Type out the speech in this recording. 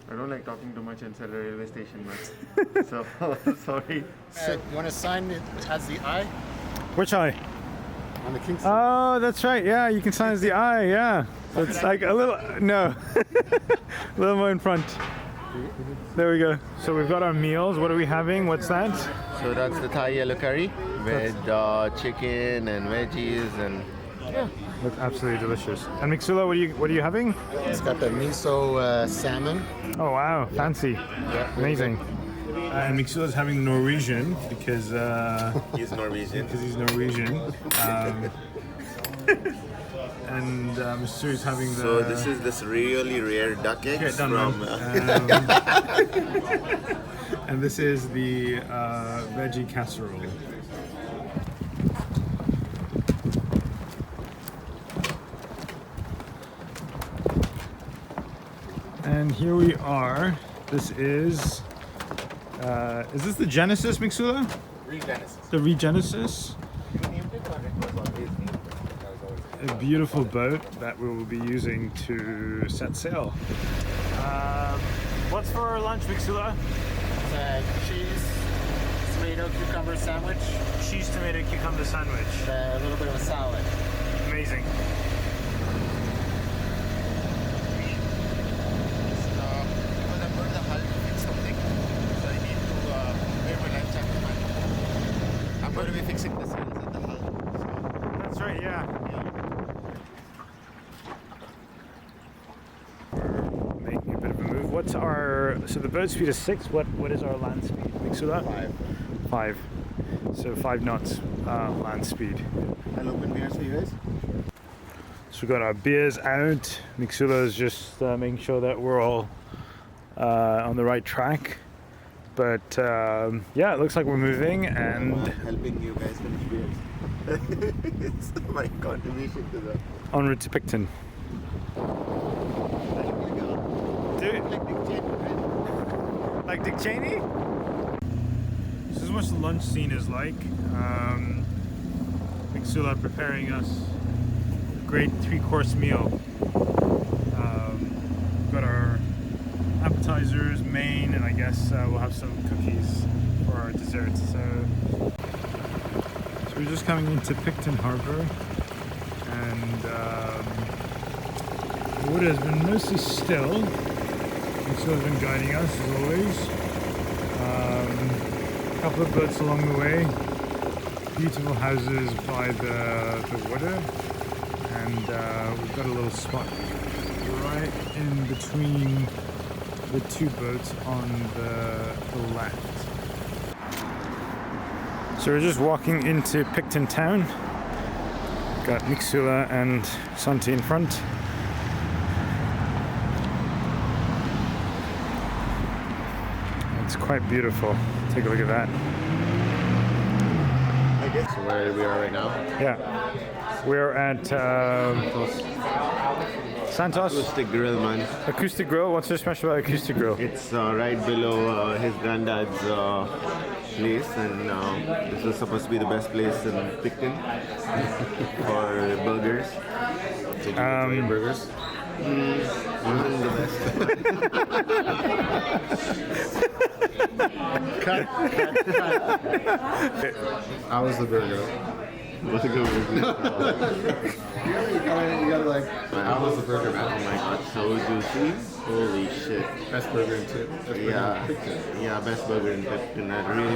I don't like talking too much inside a railway station, but so sorry. You want a sign that has the eye Which eye? on the Kingston? Oh, that's right. Yeah, you can sign as the eye. Yeah, it's like a little no, a little more in front. There we go. So we've got our meals. What are we having? What's that? So that's the Thai yellow curry with chicken and veggies and That's absolutely delicious. And Mixula, what are you having? It's got the miso salmon. Oh wow, fancy. Yeah, Amazing. And Mixula's having Norwegian because he's Norwegian. he's Norwegian. And Mr. is having the. So this is this really rare duck eggs Done, from. man. And this is the veggie casserole. And here we are. This is this the Genesis, Mixula? Regenesis. The Regenesis. A beautiful boat that we will be using to set sail. What's for our lunch, Mixula? It's a cheese, tomato, cucumber sandwich, Cheese, tomato, cucumber sandwich. with a little bit of a salad. Amazing. I'm going to be fixing the sails at the hull. That's right, yeah. We're making a bit of a move. What's our, so the boat speed is 6, what is our land speed? Mixula? 5. So 5 knots land speed. I'll open beers for you guys. So we've got our beers out. Mixula is just making sure that we're all on the right track. But yeah, it looks like we're moving and Helping you guys finish beers. It's my contribution to the. en route to Picton. Dude, like Dick Cheney? This is what the lunch scene is like. Mixula preparing us a great 3-course meal. We've got our appetizers, main, and I guess we'll have some cookies for our desserts. So we're just coming into Picton Harbour, and the water has been mostly still. Mixula's been guiding us as always. A couple of boats along the way, beautiful houses by the water, and we've got a little spot right in between the 2 boats on the left. So we're just walking into Picton town. Got Mixula and Santi in front. It's quite beautiful. Take a look at that. I guess where we are right now. Yeah, we're at Santos Acoustic grill, man. Acoustic Grill. What's so special about Acoustic Grill? It's right below his granddad's place, and this was supposed to be the best place in Picton for burgers. Did you enjoy burgers? Wasn't the best. How was the burger? What's a good burger? You gotta like, how was the burger, Oh man? my god, so juicy. Holy shit. Best burger in tip. Yeah, best burger in Picton. I really